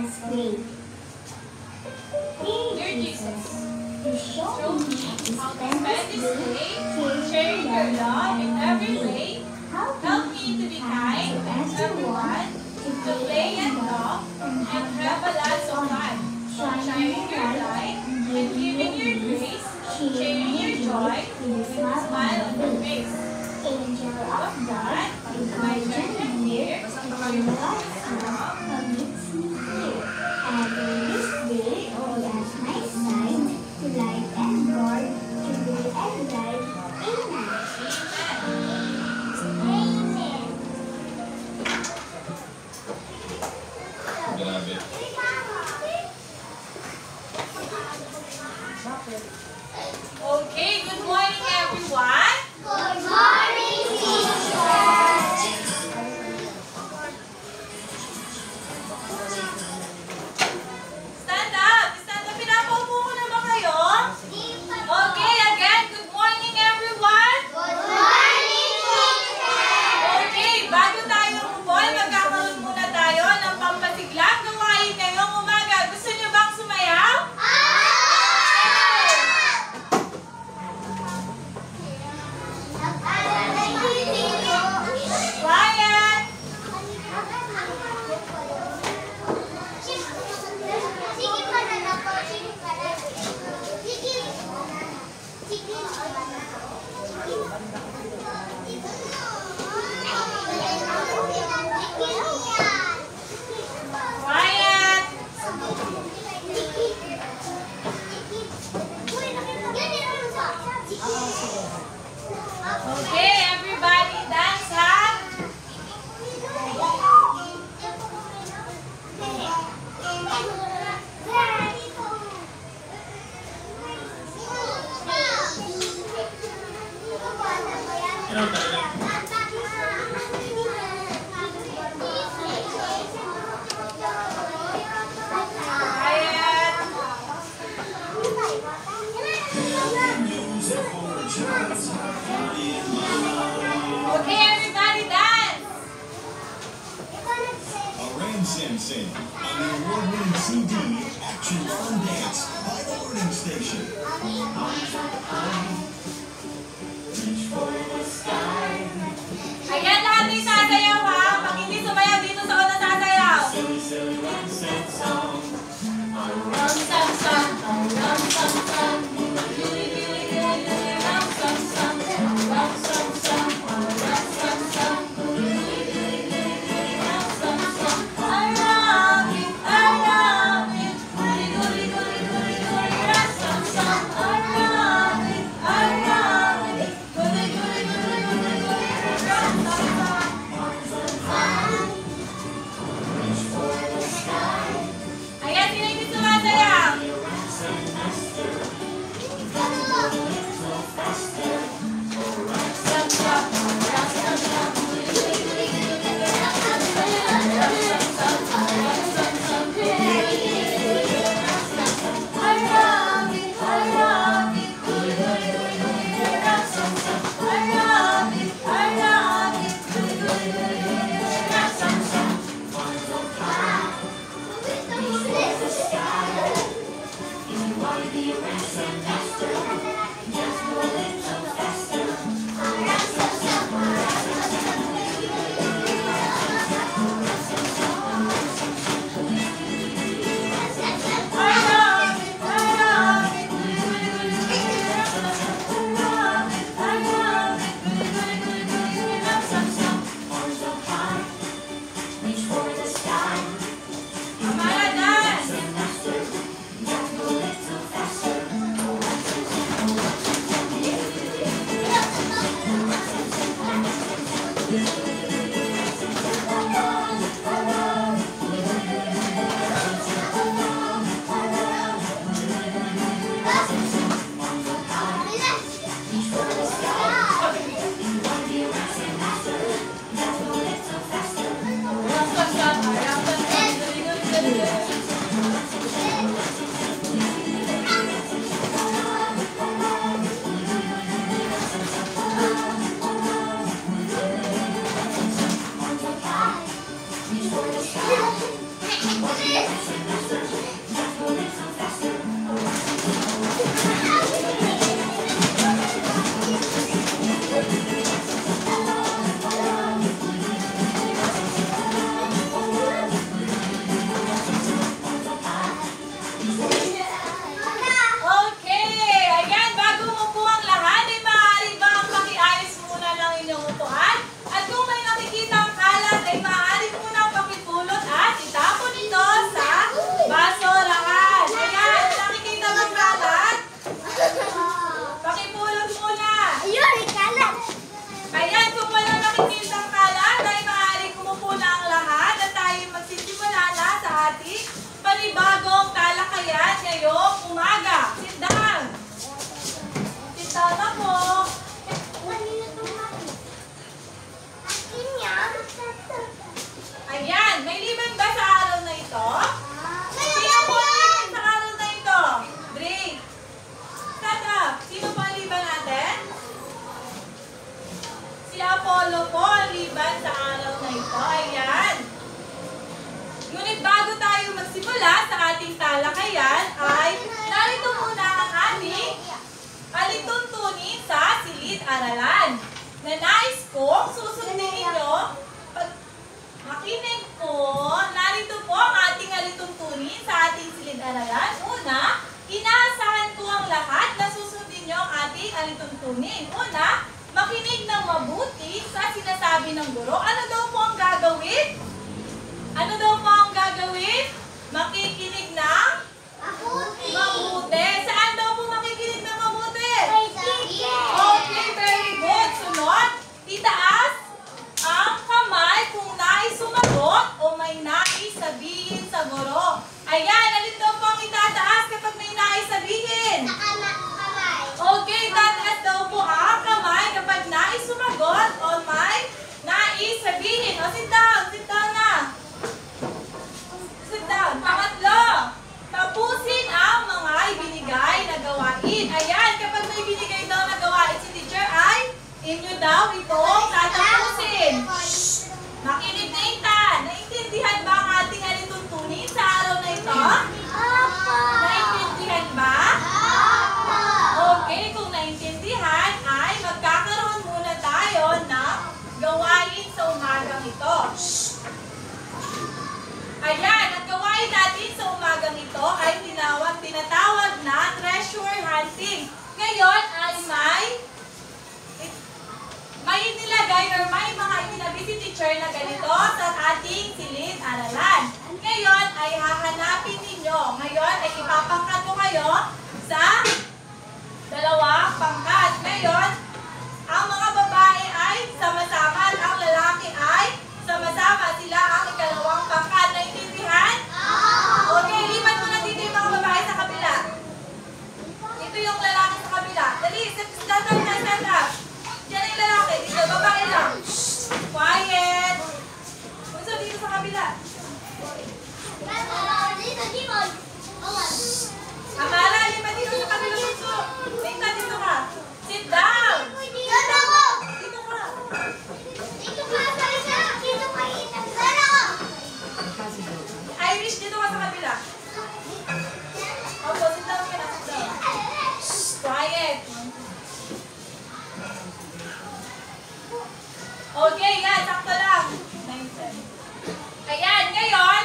as great. Dear Jesus, you show me how to spend this day, sharing your love in every way. Help me to be kind to everyone, to play and love, and have a lot of fun. Shining your light and giving your grace, sharing your joy with a smile on your face. Angel of God, my journey near, your love makes me clear. And in this day, be at my side, to light and guard, to rule and guide. Amen. Amen. Grabe. Okay, good morning everyone. Good morning, teacher. Stand up. Stand up. Pinapaupo ko na ba kayo? Okay, again, good morning everyone. Good morning, teacher. Okay, bago tayo umupoy, magkakaroon muna tayo ng pampasiglang gawain ngayong umaga. Gusto niyo bang sumayaw? Quiet! Quiet! Okay, everybody dance, ha? Ilan tayo? Quiet! Okay, everybody dance! Rain Sensei on the award-winning CD Action Fun Dance by the Learning Station. Ayan, lahat ay sasayaw, ha? Pag hindi sumayaw, dito sa una sasayaw. Ayan, sino hindi sumasayaw? Amara, dance! panibagong talakayan ngayong umaga. Sit down. Sit down na po. Ayan, may liban ba sa araw na ito? Sino po ang liban sa araw na ito? Break. Stand up. Sino po ang liban natin? Si Apollo po ang liban sa araw na ito. Ayan. Ngunit bago tayo magsimula sa ating talakayan ay narito muna ang ating alituntunin sa silid-aralan. Na nais kong susundin ninyo, makinig po, narito po ang ating alituntunin sa ating silid-aralan. Una, inaasahan ko ang lahat na susundin nyo ang ating alituntunin. Una, makinig ng mabuti sa sinasabi ng guro. Ano daw po ang gagawin? Ano daw po ang gagawin? Makikinig ng mabuti. Saan daw po makikinig ng mabuti? Okay, very good. Sunod, itaas ang kamay kung nais sumagot o may nais sabihin sa guro. Ayan, alin daw po ang itataas kapag may nais sabihin? Okay, tataas daw po ang kamay kapag nais sumagot o may nais sabihin. O, sit down na. Sit down. Pangatlo, tapusin ang mga ibinigay na gawain. Ayan, kapag may binigay daw na gawain si teacher ay inyo daw itong tatapusin. Makinig na Ethan. Naintindihan ba ang ating alituntunin sa araw na ito? Naintindihan ba? Okay, kung naintindihan ay magkakaroon muna tayo ng gawain sa umagang ito. Ayan, ang gawain natin sa umagang ito ay tinatawag na treasure hunting. Ngayon ay may nilagay or may mga itinabi si teacher na ganito sa ating silid-aralan. Ngayon ay hahanapin ninyo. Ngayon ay ipapangkat ko kayo sa dalawang pangkat. Ngayon, ang mga babae ay sama-sama at ang lalaki ay sama-sama. Sila ang ikalawang pangkat. Naintindihan? Okay, lipat mo na dito yung mga babae sa kabila. Ito yung lalaki sa kabila. Dali, stand up. Diyan yung lalaki. Dito, babae lang. Quiet. Gusto dito sa kabila. Amara, lipat dito sa kabila. Gusto. Dito ka. Sit down. Dito ka. Irish, dito ka sa kabila. Opo, sit down ka na. Sit down. Quiet. Okay, yan. Sakto lang. Ayan, ngayon,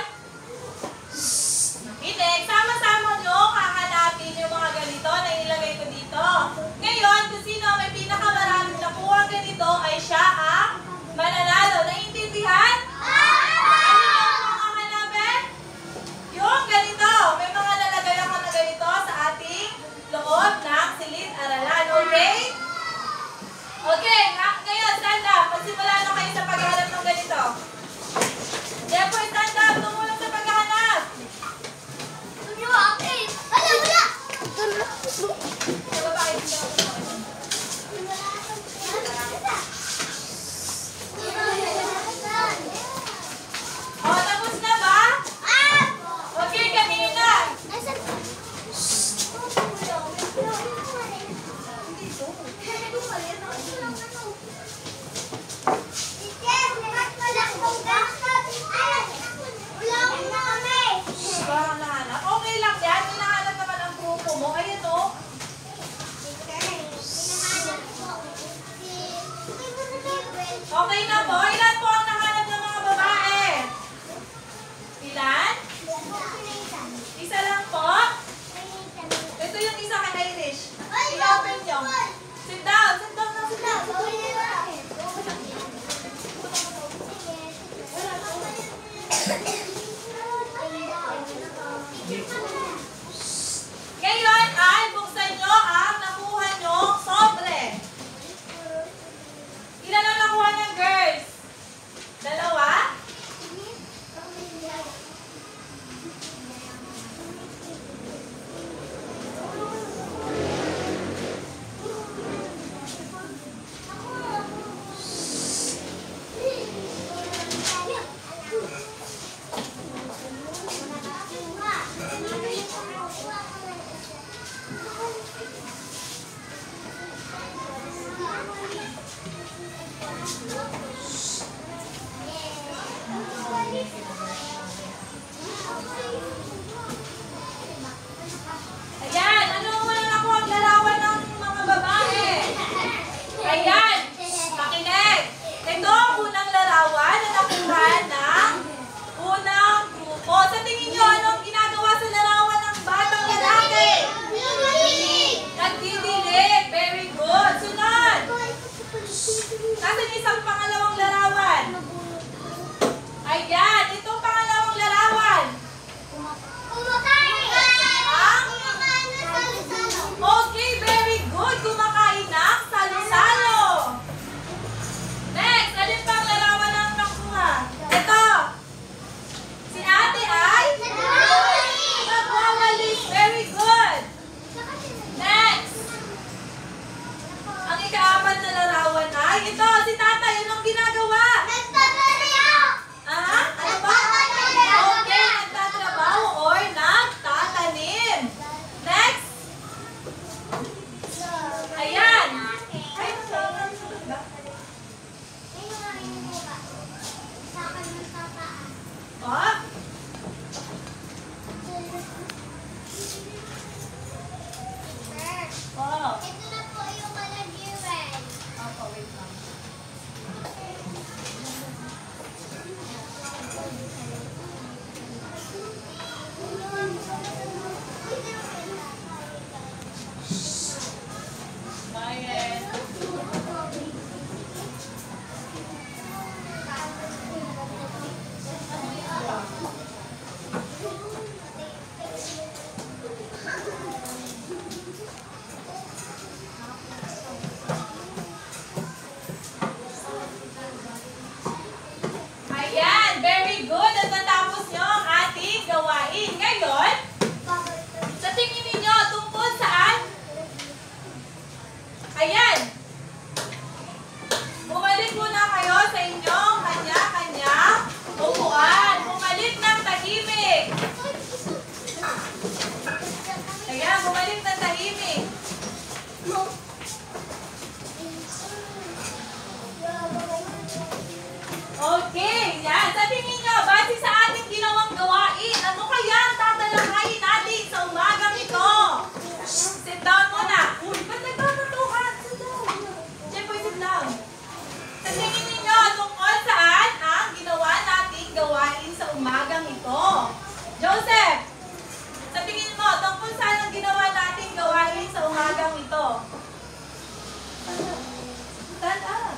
makinig. Sama-sama nyo hahanapin yung mga ganito na ilagay ko dito. Ngayon, kung sino may pinakamaraming nakuha ganito ay siya ang mananalo. Naiintindihan? Yung ganito, may mga lalagay ako na ganito sa ating loob ng silid-aralan. Okay? Okay, ngayon, stand up. Magsimula na kayo sa paghahanap ng ganito. Therefore, stand up. Tumulong sa paghahanap. Sa babae, dito. Isa lang po. Ito yung isa kay Irish. I-open nyo. Sit down. Sit down na. Sit down. Ngayon ay buksan nyo ang nakuha nyo sobre. Ilan ang nakuha ng girls? 2? Ayan, ano muna na ako ang larawan ng mga babae? Ayan, makinig. Ito ang unang larawan na nakuha ng unang grupo. Sa tingin nyo, anong ginagawa sa larawan ng batang lalaki? Nagdidilig. Very good. Sunod. Nasaan isang pangalawang larawan? Ayan, itong pangalawang larawan. Okay, very good. Kumakain ng salo-salo. Next, alin pang larawan ang nakuha? Ito. Si ate ay? Nagwawalis. Very good. Next. Ang ika-4 na larawan ay ito. Si tatay, anong ginagawa? Ano ba? Okay, nagtatrabaho or nagtatanim. Next. Ayan. Ay, oh. Oh. Opo, wait lang. Ayan, very good. At natapos nyo ang ating gawain. Ngayon, sa tingin ninyo, tungkol saan? Ayan. Bumalik muna kayo sa inyong kanya-kanya upuan. Bumalik ng tahimik. Ayan, bumalik ng tahimik. Okay, yan. Sa tingin nyo, base sa ating ginawang gawain, ano kaya ang tatalakayin natin sa umagang ito? Sit down muna. Uy, ba't nagkakatuhan? Sit down. Siyempre, sit down. Sa tingin ninyo, tungkol saan ang ginawa nating gawain sa umagang ito? Joseph, sa tingin mo, tungkol saan ang ginawa nating gawain sa umagang ito? Stand up.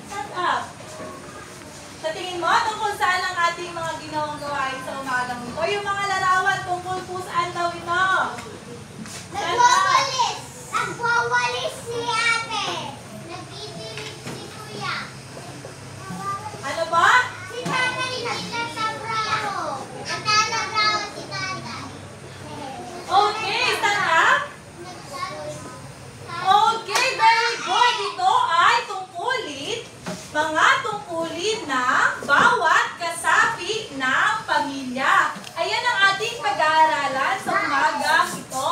Stand up. Sa tingin mo, tungkol saan ang ating mga ginawang gawain sa umagang ito? Yung mga larawan, tungkol po saan daw ito? Nagwawalis si ate. Nagdidilig si kuya. Ano ba? Si tatay nagtatrabaho. Nagtatrabaho si tatay. Okay, stand up. Okay, very good. Ito ay tungkulin, mga tungkulin ng bawat kasapi ng pamilya. Ayan ang ating pag-aaralan sa umagang ito.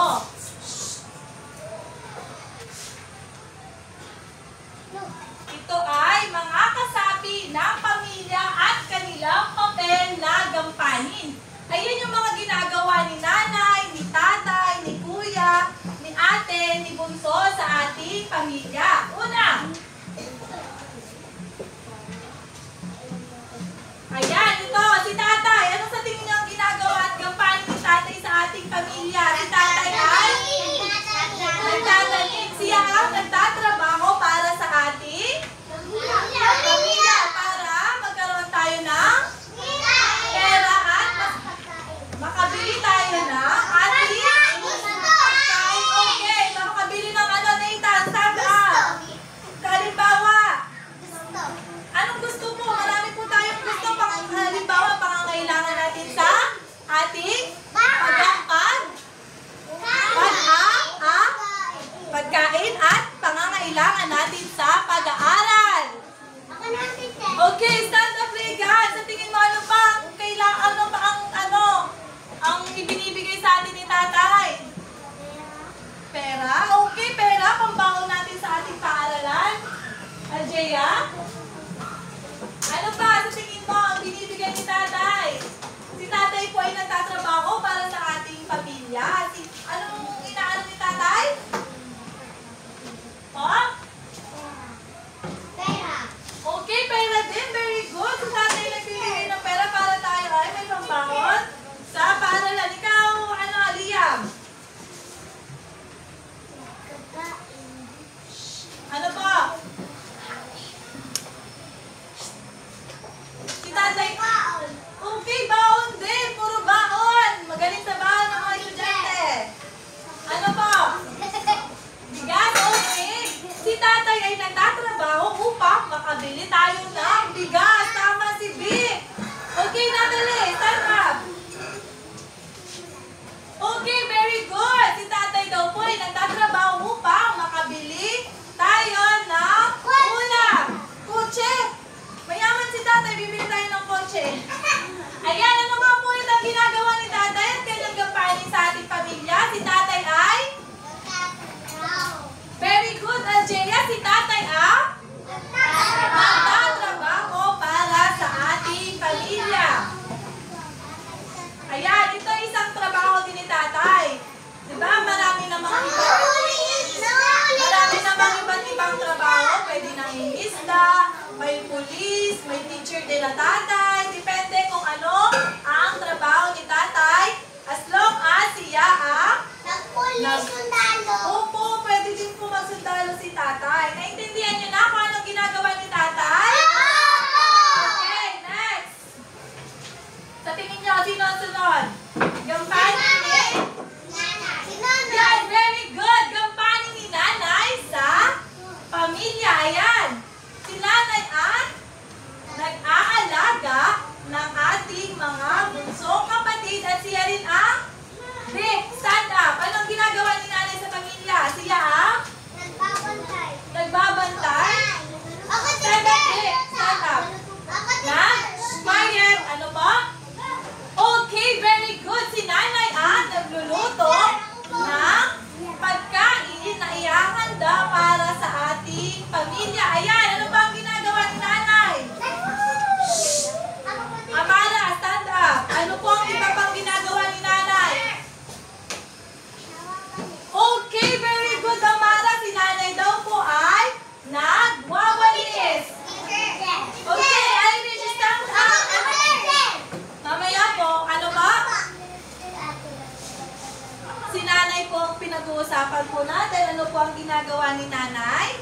Ito ay mga kasapi ng pamilya at kanilang papel na gampanin. Ayan yung mga ginagawa ni nanay, ni tatay, ni kuya, ni ate, ni bunso sa ating pamilya. Una, ayan, ito, kila tatay. Depende kung ano ang trabaho ni tatay. As long as siya ang Opo, pwede din po magsundalo si tatay. Naintindihan niyo na kung anong ginagawa ni tatay? Okay, next. Sa tingin niyo, sino ang sunod? Gampanin ni? Yan, very good. Gampanin ni nanay sa pamilya. Ayan. Si nanay ang nag-aalaga ng ating mga bunsong kapatid at siya rin ang Vic, stand up. Anong ginagawa ni nanay sa pamilya? Siya ang? Nagbabantay? Stand up, Vic. Stand up. Na? Quiet. Ano pa? Okay, very good. Si nanay ang nagluluto ng pagkain na ihahanda para sa ating pamilya. Ayan, ano ba ang ginagawa ni nanay? Amara, stand up. Ano po ang iba pang ginagawa ni nanay? Okay, very good, Amara. Si nanay daw po ay nagwawalis. Okay, Irish, stand up. Mamaya po, ano ba? Si nanay po ang pinag-uusapan po natin. Ano po ang ginagawa ni nanay?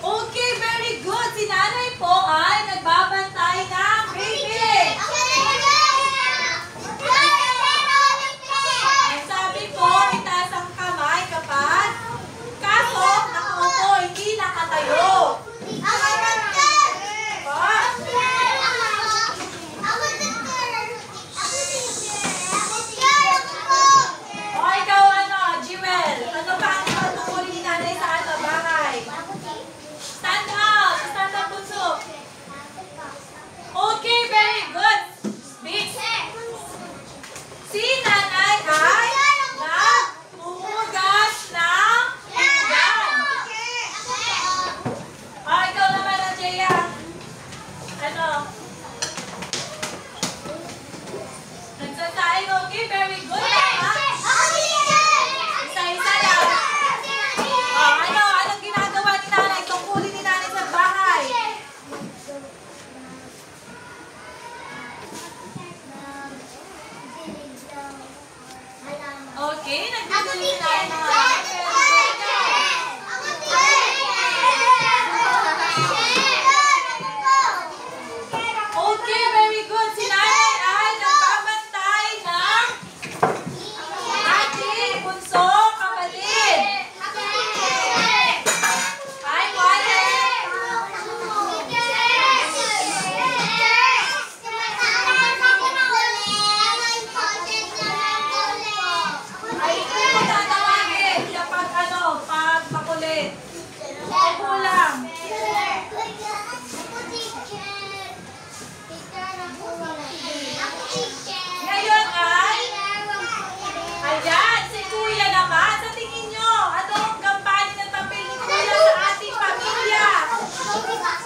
Okay, very good. Si nanay po ay nagbabantay ng baby. Ang sabi po, itaas ang kamay kapag kaso nakaupo, hindi nakatayo. O ikaw ano, Jewel, ano ba ang patutuloy ni nanay sa ano, bahay? Stand up! Stand up, Bunso. Okay, very good. Big. Si nanay ay naghuhugas ng pinggan. O, ikaw naman, Andrea. Ano? Nagsasaing, okay, very good. Isa-isa lang. O, ano? Anong ginagawa ni nanay? Tungkulin ni nanay sa bahay. Okay, nagbibili si nanay. Okay, very good. Si nanay ay nagbabantay ng ating bunsong kapatid. Ay, quiet. Ay, hindi ko tatawagin kapag ano, pag makulit. Opo lang. Ngayon ay, ayan, si Kuya naman. Sa tingin nyo, ano ang gampanin ng papel ni Kuya sa ating pamilya?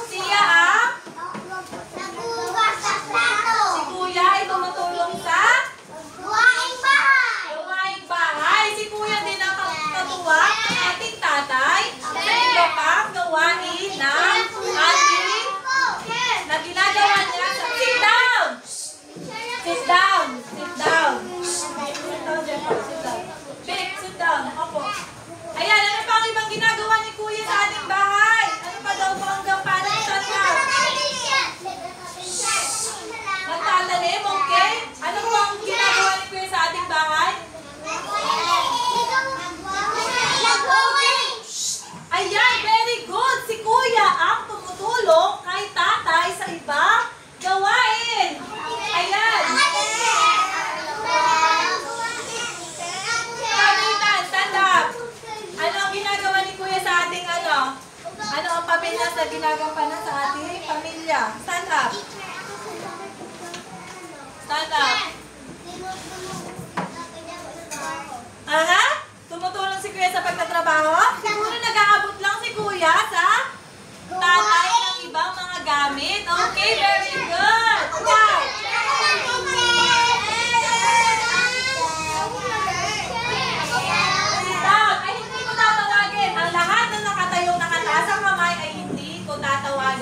Siya ang? Si Kuya ay tumutulong sa gawaing bahay. Si Kuya din ang katuwang ng ating tatay sa iba pang gawain ng ating na ginagawa niya sa sit down! Sit down! Sit down! Sit down, Jeffrey. Sit down. Vic, sit down. Opo. Ayan, ano pa ang ibang ginagawa ni Kuya sa ating bahay? Ano pa daw po ang gampanin sa niya? Nagtatanim, okay? Ano po ang ginagawa ni Kuya sa ating bahay? Ayan, very good. Si Kuya ang tumutulong kay tatay sa ibang gawain. Ayan. Kapitan, stand up. Ano ang ginagawa ni Kuya sa ating ano? Ano ang papel niya sa ginagampanan sa ating pamilya? Stand up. Stand up. Aha? Tumutulong si Kuya sa pagtatrabaho? Siguro nag-aabot lang si Kuya sa tatay ng ibang mga gamit. Okay, very good. Ikaw. Sit down. Ay, hindi ko tatawagin. Ang lahat na nakatayong nakataas ang kamay ay hindi ko tatawagin.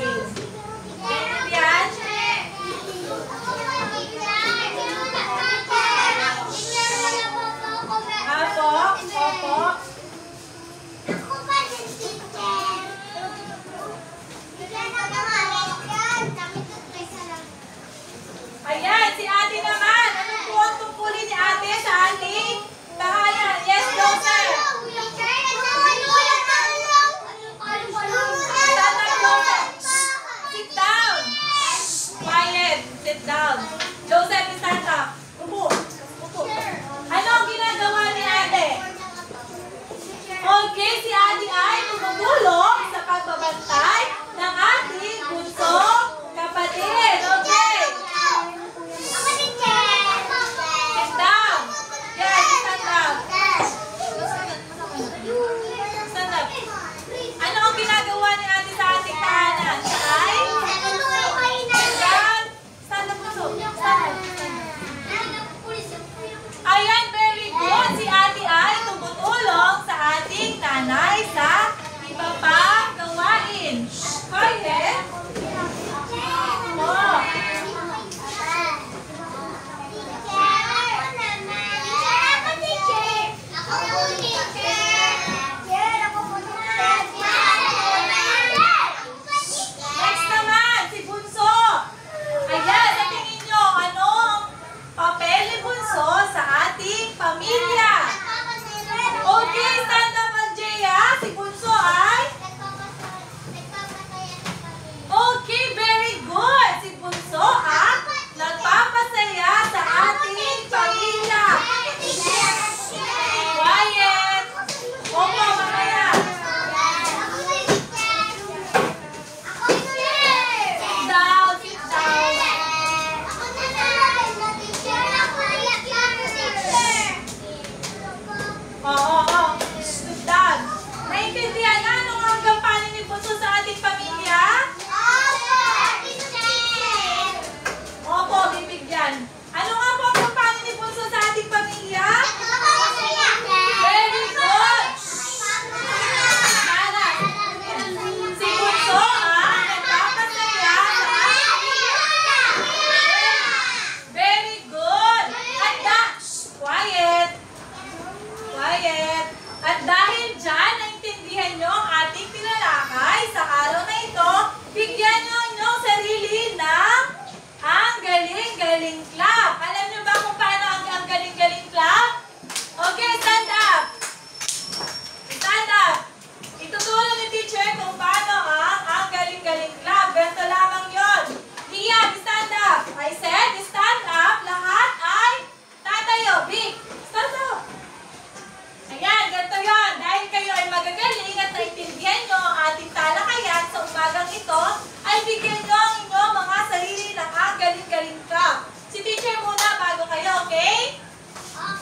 sit down. Joseph, stand up. Upo. Upo. Ano ang ginagawa ni ate? Okay, si ate ay tumutulong sa pagbabantay ng ating bunsong kapatid. Okay. Sit down. Yes, stand up. Stand up. Ano ang ginagawa ni ate sa ating tahanan? Siya ay? Ayan. Stand up, bunso. Stand up. Ayan, very good. Si ate ay tumutulong sa ating nanay sa iba pang gawain. Quiet. Oh. Next naman, si Bunso. Ayan, sa tingin nyo, ano ang papel ni Bunso sa ating pamilya? Okay, stand up, Aljea. Si Bunso ay? Okay, very good. Si Bunso ang nagpapasaya sa ating pamilya. Quiet. Opo, mamaya. Sit down, sit down. Oo. Sit down. Naintindihan na anong ang gampanin ni Bunso sa ating pamilya? Opo, bibigyan. Ano nga po ang gampanin ni Bunso sa ating pamilya? Very good. Nana, si Bunso ang nagpapasaya sa ating pamilya. Very good. Quiet. Quiet. At dahil dyan, naintindihan nyo ang ating tinalakay sa araw na ito, bigyan nyo ang inyong sarili ng ang galing-galing clap. Alam nyo ba kung paano ang galing-galing clap? Okay, stand up. Stand up. Ituturo ni teacher kung paano ang galing-galing clap. Ganito lamang yun. Liam, stand up. I said, stand up. Lahat ay tatayo. Big. Stand up. Ayan, ganito yun. Dahil kayo ay magagaling at naintindihan nyo ang ating talakayan sa umagang ito, ay bigyan nyo ang inyong mga sarili ng ang galing-galing clap. Si teacher muna bago kayo, okay?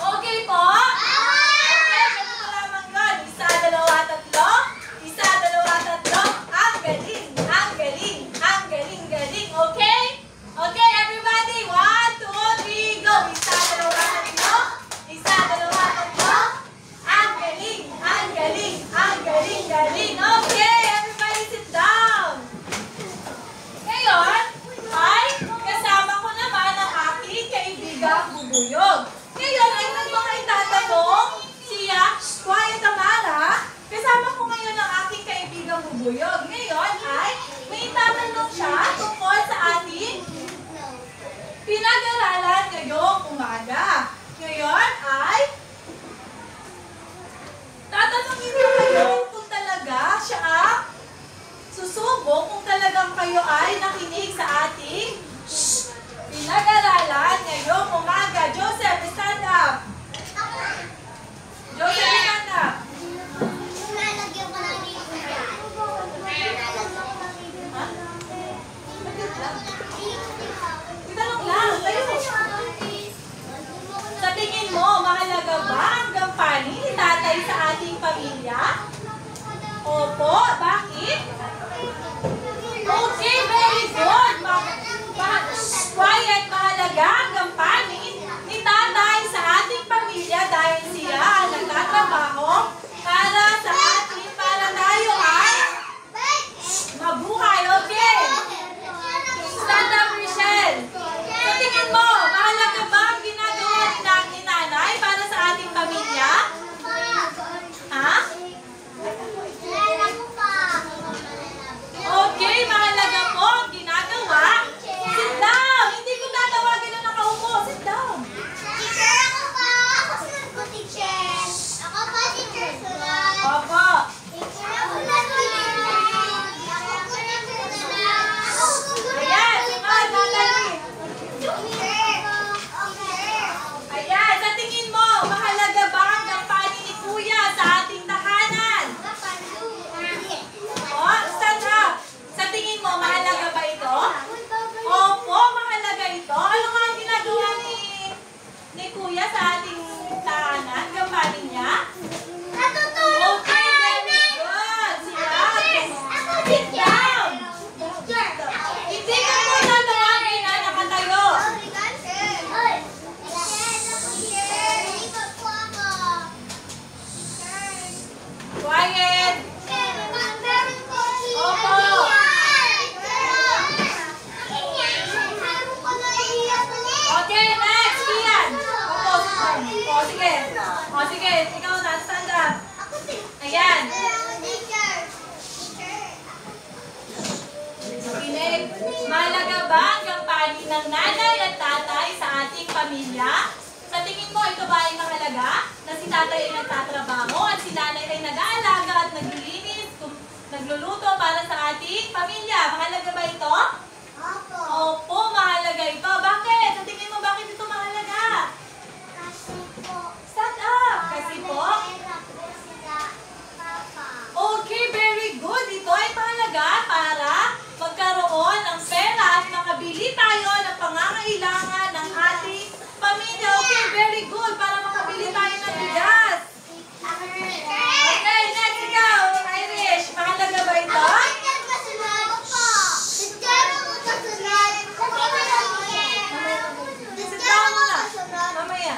Okay po? Okay, ganito lamang yun. Isa, dalawa, tatlo. Isa, dalawa, tatlo. Ang galing, ang galing, ang galing, galing. Okay? Okay, everybody. 1, 2, 3, go. Isa, dalawa, tatlo. Isa, dalawa, tatlo. Ang galing, ang galing, ang galing, galing. Okay, everybody sit down. Ngayon, ay kasama ko naman ang aking kaibigang Bubuyog. Ngayon ay may mga itatanong siya, quiet Tamara. Kasama ko ngayon ang aking kaibigang Bubuyog. Ngayon ay may itatanong siya tungkol sa ating pinag-aralan ngayong umaga. Ngayon ay tatanungin ko kayo kung talaga siya ang susubok kung talagang kayo ay nakinig sa ating pinag-aralan ngayong umaga. Joseph, stand up. Joseph, stand up. Ha? Itanong lang. Tayo. Sa tingin mo, mahalaga ba ang gampanin ni tatay sa ating pamilya? Opo, bakit? Okay, very good. Quiet, mahalaga ang gampanin ni tatay sa ating pamilya dahil siya ang nagtatrabaho para sa atin, para tayo ay mabuhay. Okay. Stand up, Michelle. Sa tingin mo, mahalaga ba ang ginagawa ni nanay para sa ating pamilya? Ha? Okay, mahalaga po ang ginagawa Princess, ikaw na, stand up. Ayan. Makinig. Mahalaga ba ang gampanin ng nanay at tatay sa ating pamilya? Sa tingin mo, ito ba ay mahalaga? Na si tatay ay nagtatrabaho at si nanay ay nag-aalaga at naglilinis, nagluluto para sa ating pamilya. Mahalaga ba ito? Opo, mahalaga ito. Bakit? Sa tingin mo, bakit ito mahalaga? Stand up! Kasi po? Okay, very good. Ito ay mahalaga para magkaroon ng pera at makabili tayo ng pangangailangan ng ating pamilya. Okay, very good. Para makabili tayo ng bigas. Okay, next ikaw, Irish. Mahalaga ba ito? Sit down muna. Mamaya.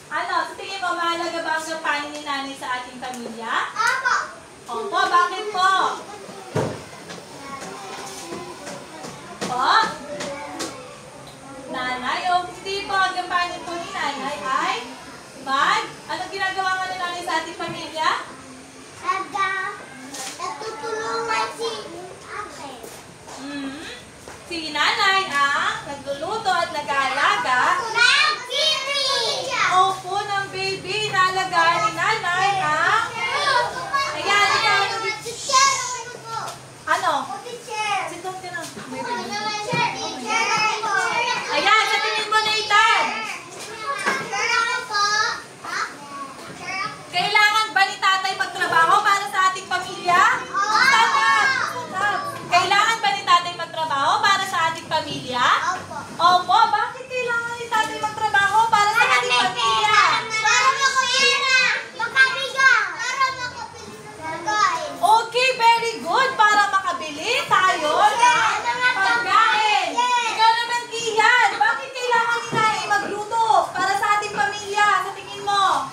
Ano, sa tingin mo, mahalaga ba ang gampanin ni nanay sa ating pamilya? Opo, bakit po? Po? Nanay, o hindi po ang gampanin po ni nanay ay anong ginagawa nga ni nanay sa ating pamilya? Si nanay ang nagluluto at nag-aalaga. Opo, ng baby, inaalagaan ni nanay ang... Ayan, ikaw. Ano? Sit down ka na. Ayan, sa tingin mo, Nathan. Kailangan ba ni tatay magtrabaho para sa ating pamilya? Stand up! Kailangan ba ni tatay magtrabaho para sa ating pamilya? Opo, bakit kailangan ni tatay magtrabaho para sa ating pamilya? Okay, very good. Para makabili tayo ng pagkain. Ikaw naman, Kihan. Bakit kailangan ni nanay magluto para sa ating pamilya? Sa tingin mo?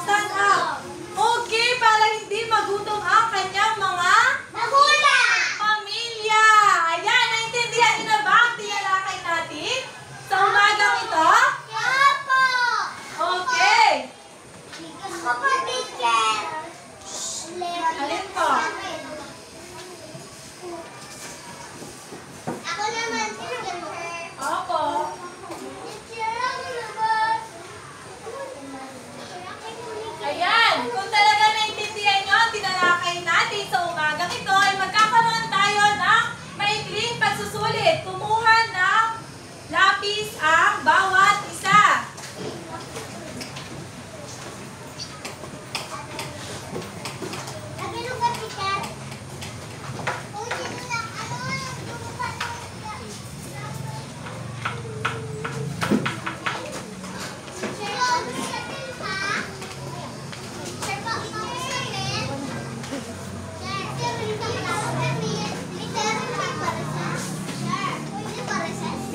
Stand up. Okay, para hindi magutom ang kanyang mga pamilya. Ayan, naintindihan niyo na ba ang tinalakay natin sa umagang ito? Okay. Alin po? Opo. Ayan, kung talaga naintindihan nyo ang tinalakay natin sa umagang ito, ay magkakaroon tayo ng maikling pagsusulit. Kumuha ng lapis ang bawat isa.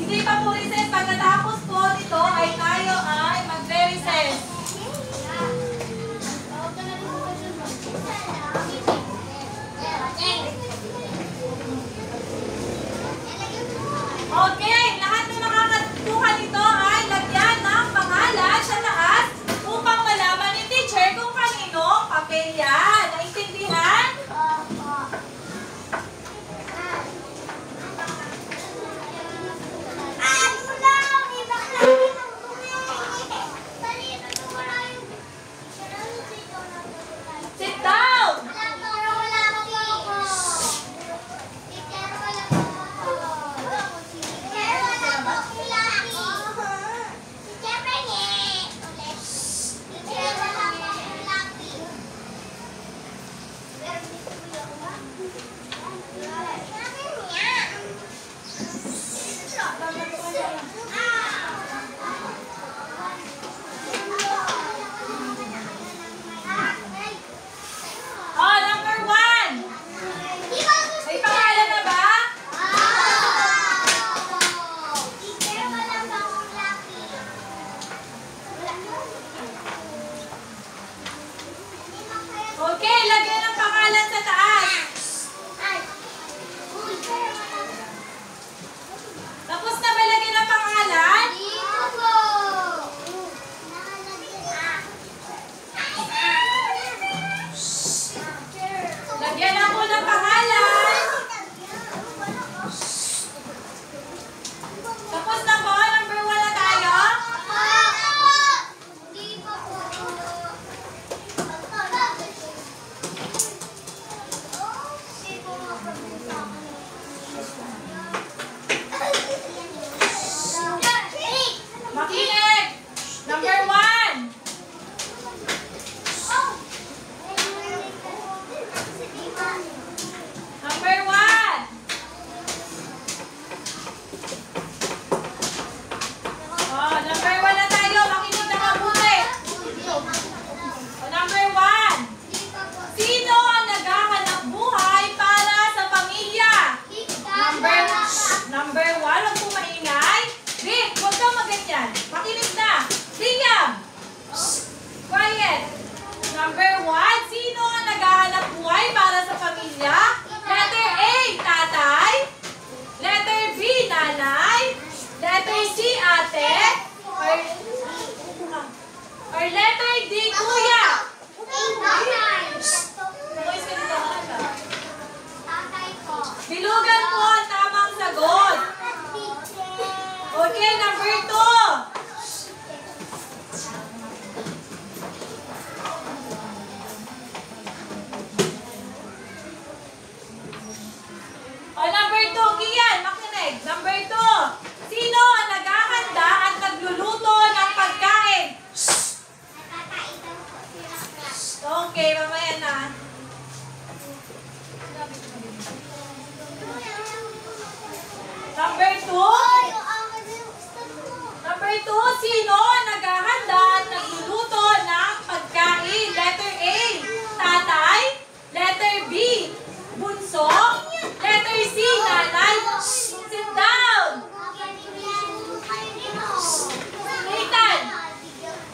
Hindi pa po recess. Pagkatapos po nito ay tayo ay magre-recess. Okay, lahat ng makakatuha nito ay lagyan ng pangalan sa taas upang malaman ni teacher kung kaninong papel yan. Naintindihan? Ah! Number 1. Number 1. Oh, number 1 na tayo. Makinig na mabuti. Oh, number 1. Sino ang naghahanap buhay para sa pamilya? Number 1, huwag po maingay. Rick, huwag kang maganyan. Makinig na. Liam. Quiet. Number 1, sino ang naghahanap buhay para sa pamilya? Letter A, tatay. Letter B, nanay. Letter C, ate. Or letter D, kuya. Bilugan po ang tamang sagot. Okay, number 2. O, number 2, Kian, makinig. Number 2. Sino ang naghahanda at nagluluto ng pagkain? Okay, mamaya na. Number 2. Number 2, sino ang naghahanda at nagluluto ng pagkain? Letter A, tatay. Letter B, bunso. Letter C, nanay. Sit down. Nathan,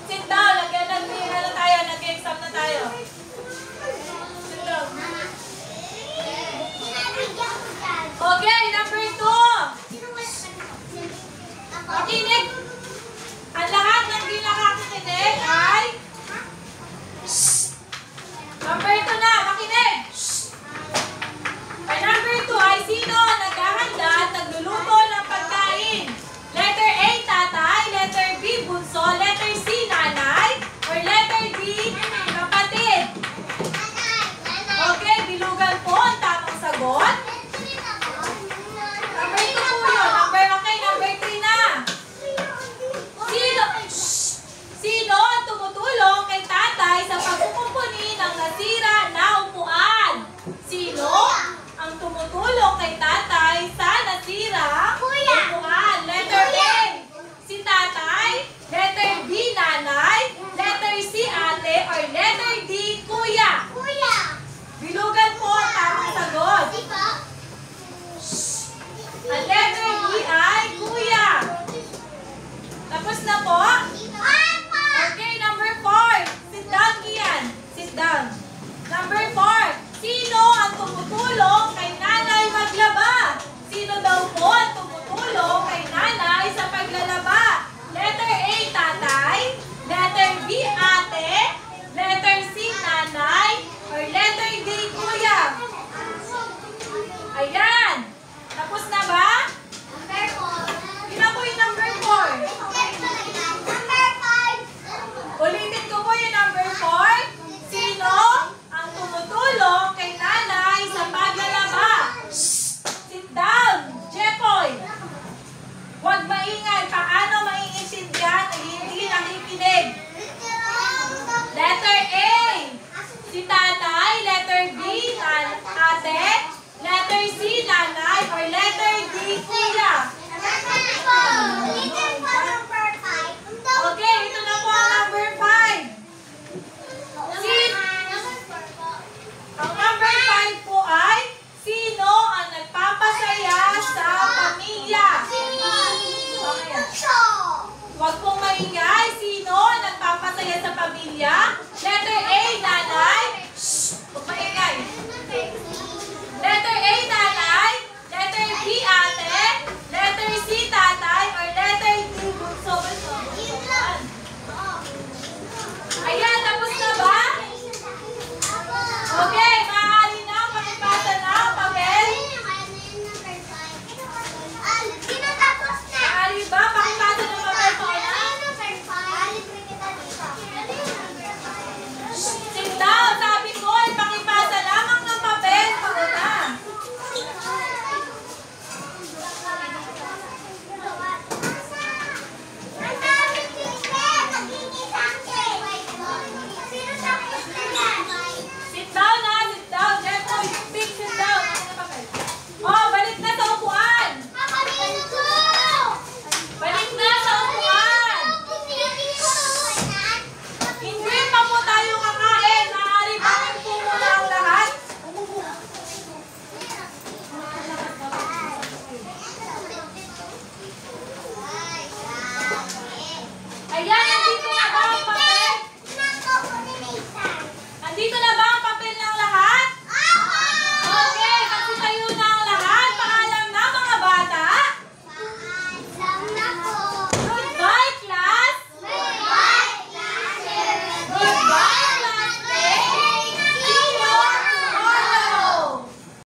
sit down. Nag-exam na tayo. Sit down. Okay, number 2. Makinig. Ang lahat ng di nakakinig ay number 2 na. Makinig. Ay, number 2 ay sino ang naghahanda at nagluluto ng pagkain? Letter A, tatay. Letter B, bunso. Letter C, nanay. Or letter D, kapatid. Okay, bilugan po ang tamang sagot. Number 2 po yun. Number 3 na. Sino ang tumutulong kay tatay sa pagkukumpuni ng nasira na upuan? Sino ang tumutulong kay tatay sa nasira upuan? Letter A, si tatay. Letter B, nanay. Letter C, ate. Or letter D, kuya. Bilugan po ang tamang sagot. Ang letter D ay kuya. Tapos na po. Okay, number 4. Sit down, Kian. Sit down. Number 4. Sino ang tumutulong kay nanay maglaba? Sino daw po ang tumutulong kay nanay sa paglalaba? Letter A, tatay. Letter B, ate. Letter C, nanay. Or letter D, kuya. Ayan. Tapos na ba? Yun na po yung number 4. Ulitin ko po yung number 4. Sino ang tumutulong kay nanay sa paglalaba? Sit down, Jepoy. Huwag maingay. Paano maiintindihan na hindi nakikinig? Letter A, si tatay. Letter B, ate. Letter C, nanay. Or letter D, kuya. Okay, ito na po ang number 5. Ang number 5 po ay, sino ang nagpapasaya sa pamilya? Huwag pong maingay. Sino ang nagpapasaya sa pamilya?